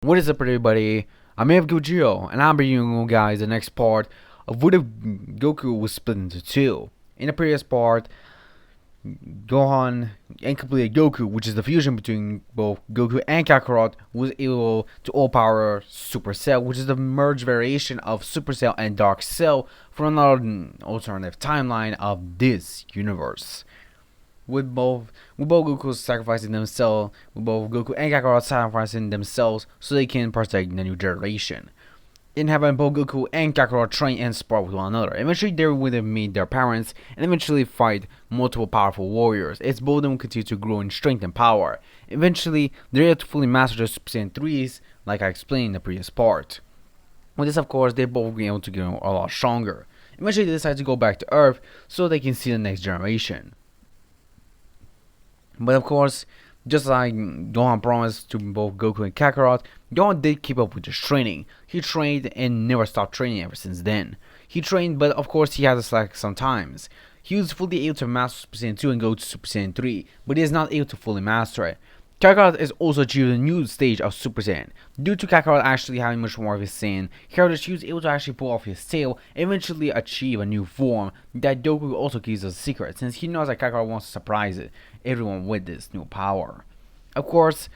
What is up, everybody? I'm Gujiro, and I'm bringing you guys the next part of what if Goku was split into two. In the previous part, Gohan and completed Goku, which is the fusion between both Goku and Kakarot, was able to overpower Super Cell, which is the merged variation of Super Cell and Dark Cell from another alternative timeline of this universe. With both Goku sacrificing themselves, with both Goku and Kakarot sacrificing themselves so they can protect the new generation. In having both Goku and Kakarot train and spar with one another. Eventually they would meet their parents and eventually fight multiple powerful warriors, as both of them continue to grow in strength and power. Eventually they're able to fully master their Super Saiyan 3s, like I explained in the previous part. With this, of course, they're both being able to get a lot stronger. Eventually they decide to go back to Earth so they can see the next generation. But of course, just like Gohan promised to both Goku and Kakarot, Gohan did keep up with his training. He trained and never stopped training ever since then. He trained, but of course he had to slack sometimes. He was fully able to master Super Saiyan 2 and go to Super Saiyan 3, but he is not able to fully master it. Kakarot is also achieved a new stage of Super Saiyan. Due to Kakarot actually having much more of his Saiyan character, he was able to actually pull off his tail and eventually achieve a new form that Goku also keeps as a secret, since he knows that Kakarot wants to surprise everyone with this new power. Of course,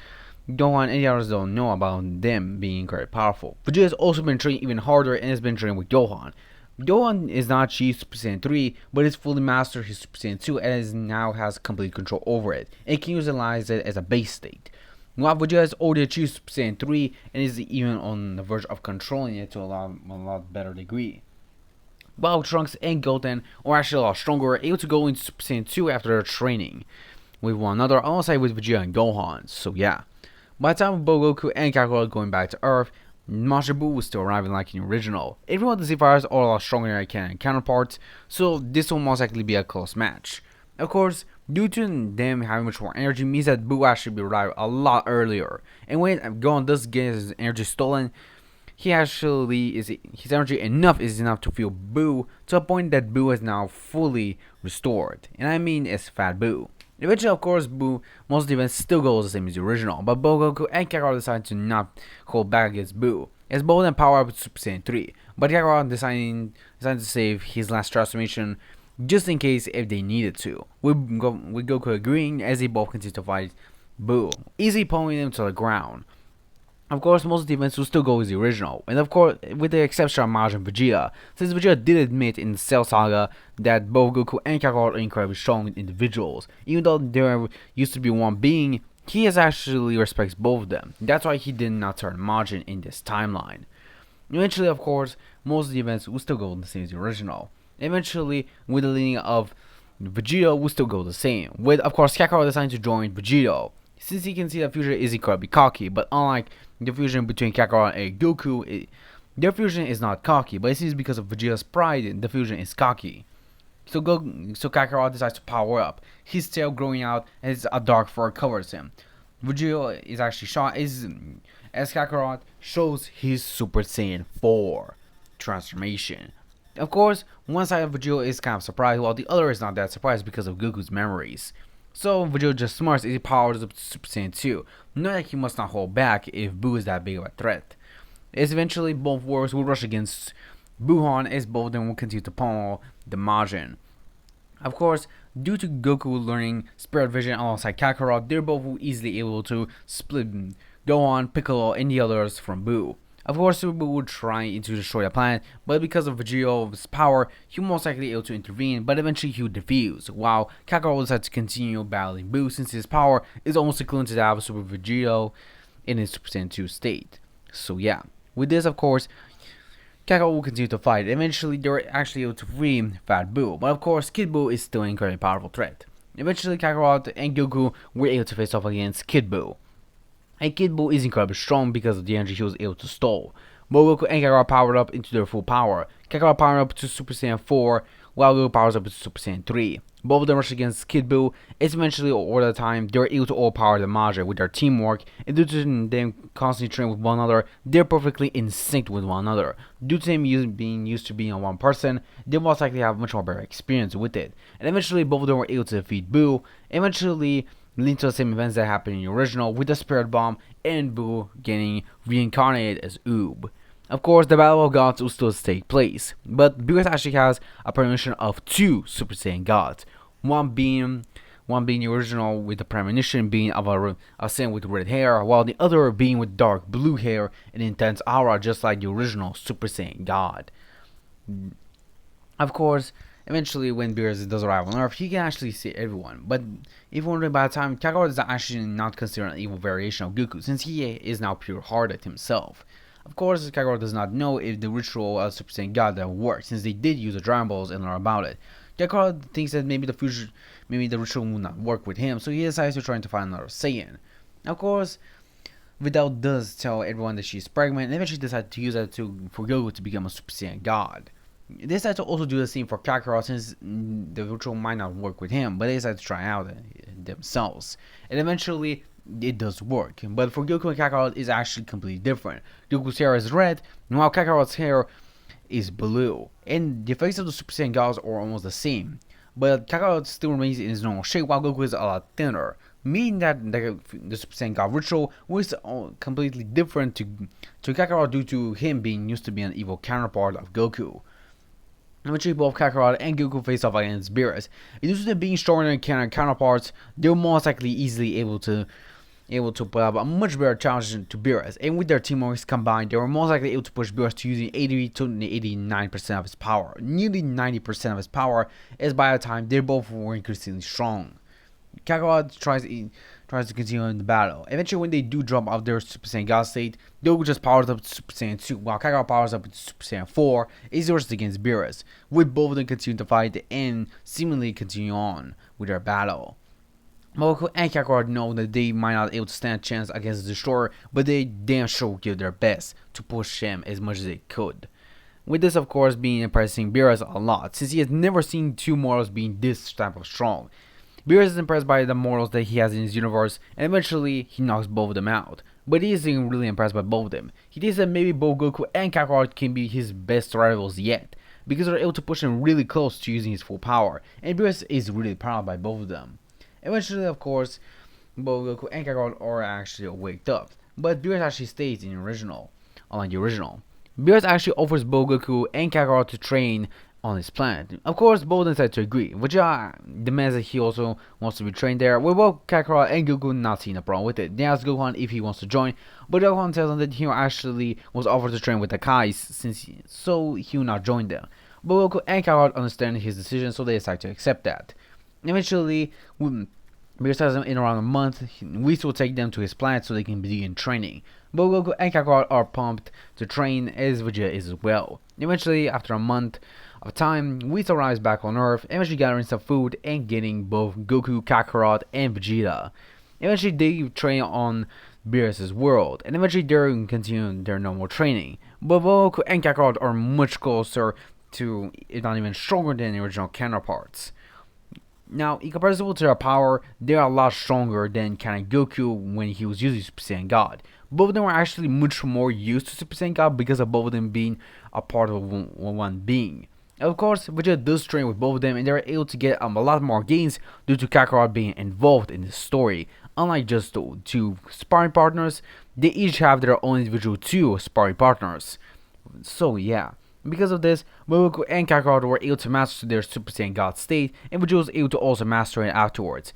Gohan and the others don't know about them being very powerful. Vegeta has also been training even harder and has been training with Gohan. Gohan is not achieved Super Saiyan 3, but has fully mastered his Super Saiyan 2 and now has complete control over it, and can utilize it as a base state. While Vegeta has already achieved Super Saiyan 3 and is even on the verge of controlling it to a lot better degree. While Trunks and Goten are actually a lot stronger, able to go into Super Saiyan 2 after their training with one another, alongside with Vegeta and Gohan, so yeah. By the time of both Goku and Kakarot going back to Earth, Majin Buu was still arriving like in the original. Everyone the Z-Fighters are a lot stronger than their counterparts, so this will most likely be a close match. Of course, due to them having much more energy means that Buu actually arrived a lot earlier, and when Gohan does get his energy stolen, his energy is enough to fuel Buu to a point that Buu is now fully restored, and I mean it's Fat Buu. Eventually, of course, most of the events still goes the same as the original, but both Goku and Kakarot decide to not hold back against Buu, as both of them power up to Super Saiyan 3, but Kakarot decided to save his last transformation just in case if they needed to, with Goku agreeing as they both continue to fight Buu, easily pulling him to the ground. Of course, most of the events will still go as the original, and of course, with the exception of Majin Vegeta, since Vegeta did admit in the Cell Saga that both Goku and Kakarot are incredibly strong individuals. Even though there used to be one being, he has actually respects both of them. That's why he did not turn Majin in this timeline. Eventually, of course, most of the events will still go the same as the original. Eventually, with the leading of Vegeta will still go the same, with of course Kakarot deciding to join Vegeta, since he can see that fusion is incredibly cocky, but unlike the fusion between Kakarot and Goku, their fusion is not cocky, but it seems because of Vegeta's pride, the fusion is cocky. So Kakarot decides to power up, his tail growing out as a dark fur covers him. Vegeta is actually shot as Kakarot shows his Super Saiyan 4 transformation. Of course, one side of Vegeta is kind of surprised, while the other is not that surprised because of Goku's memories. So Vegeta just smarts as he powers up to Super Saiyan 2, knowing that he must not hold back if Buu is that big of a threat. As eventually both warriors will rush against Buuhan, as both of them will continue to pummel the Majin. Of course, due to Goku learning Spirit Vision alongside Kakarot, they're both easily able to split Gohan, Piccolo, and the others from Buu. Of course, Super Buu would try to destroy the planet, but because of Vegeta's power, he was most likely able to intervene, but eventually he would defuse, while Kakarot decides to continue battling Buu since his power is almost equivalent to that of Super Vegeta in his Super Saiyan 2 state. So yeah, with this of course, Kakarot will continue to fight. Eventually, they were actually able to free Fat Buu, but of course, Kid Buu is still an incredibly powerful threat. Eventually, Kakarot and Goku were able to face off against Kid Buu. And Kid Buu is incredibly strong because of the energy he was able to stole. Both Goku and Kakarot powered up into their full power. Kakarot powered up to Super Saiyan 4, while Goku powers up to Super Saiyan 3. Both of them rush against Kid Buu. It's eventually over the time they were able to overpower the Majin with their teamwork, and due to them constantly training with one another, they're perfectly in sync with one another. Due to them being used to being on one person, they most likely have much more better experience with it. And eventually both of them were able to defeat Buu. Eventually leading to the same events that happened in the original, with the Spirit Bomb and Boo getting reincarnated as Oob. Of course, the Battle of Gods will still take place, but Beerus actually has a premonition of two Super Saiyan gods, one being the original with the premonition being of a Saiyan with red hair, while the other being with dark blue hair and intense aura, just like the original Super Saiyan god. Of course, eventually when Beerus does arrive on Earth, he can actually see everyone. But if you're wondering, by the time, Kakarot is actually not considered an evil variation of Goku, since he is now pure-hearted himself. Of course, Kakarot does not know if the ritual of Super Saiyan God that worked, since they did use the Dragon Balls and learn about it. Kakarot thinks that maybe the ritual will not work with him, so he decides to try to find another Saiyan. Of course, Videl does tell everyone that she's pregnant, and eventually decides to use that for Goku to become a Super Saiyan God. They decide to also do the same for Kakarot, since the ritual might not work with him, but they decide to try out themselves. And eventually, it does work. But for Goku and Kakarot, it's actually completely different. Goku's hair is red, while Kakarot's hair is blue. And the effects of the Super Saiyan gods are almost the same. But Kakarot still remains in his normal shape, while Goku is a lot thinner. Meaning that the Super Saiyan God ritual was completely different to Kakarot due to him being used to be an evil counterpart of Goku. Eventually, both Kakarot and Goku face off against Beerus. Due to them being stronger than counterparts, they were most likely easily able to put up a much better challenge to Beerus. And with their teamwork combined, they were most likely able to push Beerus to using 80 to 89% of his power. Nearly 90% of his power, as by the time they both were increasingly strong. Kakarot tries to continue in the battle. Eventually, when they do drop out their Super Saiyan God state, Goku just powers up to Super Saiyan 2, while Kakarot powers up to Super Saiyan 4, is versus against Beerus, with both of them continuing to fight and seemingly continue on with their battle. Goku and Kakarot know that they might not be able to stand a chance against the Destroyer, but they damn sure will give their best to push him as much as they could. With this, of course, being impressing Beerus a lot, since he has never seen two mortals being this type of strong. Beerus is impressed by the mortals that he has in his universe, and eventually he knocks both of them out. But he isn't really impressed by both of them. He thinks that maybe both Goku and Kakarot can be his best rivals yet, because they're able to push him really close to using his full power, and Beerus is really proud by both of them. Eventually, of course, both Goku and Kakarot are actually waked up, but Beerus actually stays in the original, unlike the original. Beerus actually offers both Goku and Kakarot to train on his planet. Of course, both decide to agree, which demands that he also wants to be trained there, with both Kakarot and Goku not seeing a problem with it. They ask Gohan if he wants to join, but Gohan tells them that he actually was offered to train with the Kais, so he will not join them. But Goku and Kakarot understand his decision, so they decide to accept that. Eventually, Beerus tells them in around a month, Whis will take them to his planet so they can begin training. But Goku and Kakarot are pumped to train, as Vegeta is as well. Eventually, after a month of time, Whis arrives back on Earth, eventually gathering some food and getting both Goku, Kakarot, and Vegeta. Eventually, they train on Beerus' world, and eventually they continue their normal training. But Goku and Kakarot are much closer to, if not even stronger than the original counterparts. Now, in comparison to their power, they are a lot stronger than kind of Goku when he was using Super Saiyan God. Both of them were actually much more used to Super Saiyan God because of both of them being a part of one being. Of course, Vegeta does train with both of them, and they're able to get a lot more gains due to Kakarot being involved in the story. Unlike just the two sparring partners, they each have their own individual two sparring partners. So yeah. Because of this, Goku and Kakarot were able to master their Super Saiyan God state, and Vegeta was able to also master it afterwards.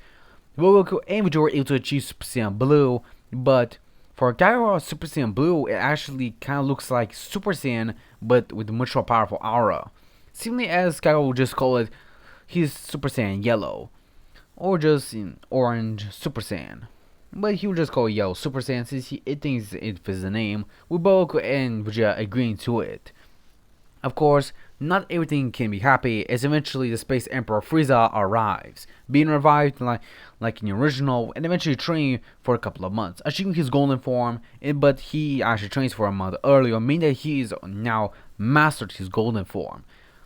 Goku and Vegeta were able to achieve Super Saiyan Blue, but for Kakarot Super Saiyan Blue, it actually kind of looks like Super Saiyan, but with a much more powerful aura. Seemingly as Kakarot would just call it his Super Saiyan Yellow, or just in Orange Super Saiyan. But he would just call it Yellow Super Saiyan since it thinks it fits the name, with Goku and Vegeta agreeing to it. Of course, not everything can be happy, as eventually the Space Emperor Frieza arrives, being revived like in the original, and eventually training for a couple of months, achieving his golden form, but he actually trains for a month earlier, meaning that he is now mastered his golden form.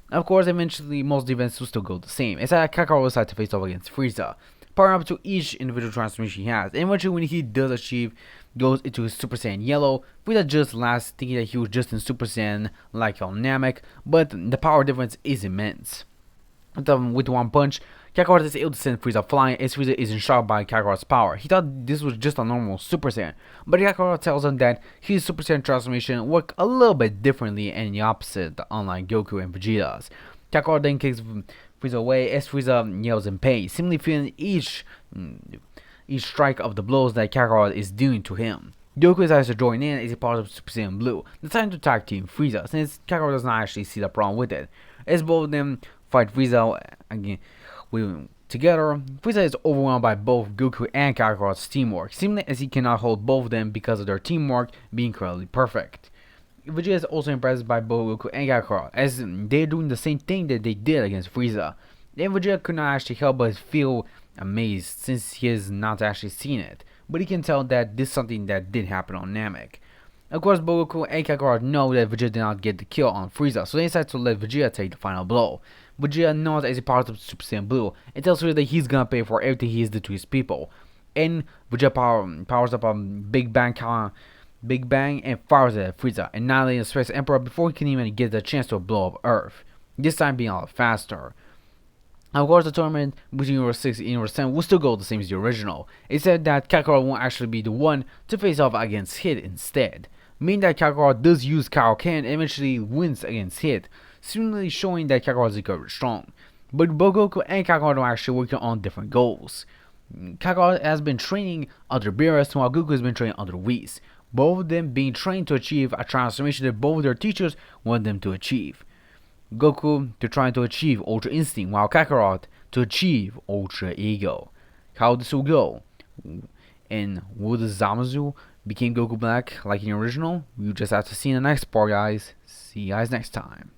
Of course, eventually most events will still go the same, as Kakarot decides to face off against Frieza, powering up to each individual transformation he has, and eventually when he does achieve, goes into his Super Saiyan Yellow, Frieza just laughs, thinking that he was just in Super Saiyan like on Namek, but the power difference is immense. With one punch, Kakarot is able to send Frieza flying as Frieza is in shock by Kakarot's power. He thought this was just a normal Super Saiyan, but Kakarot tells him that his Super Saiyan transformation worked a little bit differently and the opposite, unlike Goku and Vegeta's. Kakarot then kicks Frieza away as Frieza yells in pain, seemingly feeling each strike of the blows that Kakarot is doing to him. Goku decides to join in as a part of Super Saiyan Blue, deciding to tag team Frieza, since Kakarot does not actually see the problem with it. As both of them fight Frieza again together, Frieza is overwhelmed by both Goku and Kakarot's teamwork, seemingly as he cannot hold both of them because of their teamwork being incredibly perfect. Vegeta is also impressed by both Goku and Kakarot, as they're doing the same thing that they did against Frieza. Then Vegeta could not actually help but feel amazed, since he has not actually seen it, but he can tell that this is something that did happen on Namek. Of course, both Goku and Kakarot know that Vegeta did not get the kill on Frieza, so they decide to let Vegeta take the final blow. Vegeta knows as a part of Super Saiyan Blue and tells Frieza that he's gonna pay for everything he did to his people. And Vegeta powers up a Big Bang and fires it at Frieza, annihilating the Space Emperor before he can even get the chance to blow up Earth. This time being a lot faster. Of course, the tournament between Universe 6 and Universe 10 will still go the same as the original. It said that Kakarot won't actually be the one to face off against Hit instead, meaning that Kakarot does use Kaioken and eventually wins against Hit, seemingly showing that Kakarot is incredibly strong. But both Goku and Kakarot are actually working on different goals. Kakarot has been training under Beerus, while Goku has been training under Whis, both of them being trained to achieve a transformation that both their teachers want them to achieve. Goku to try to achieve Ultra Instinct, while Kakarot to achieve Ultra Ego. How this will go, and will the Zamasu become Goku Black like in the original? You just have to see in the next part, guys. See you guys next time.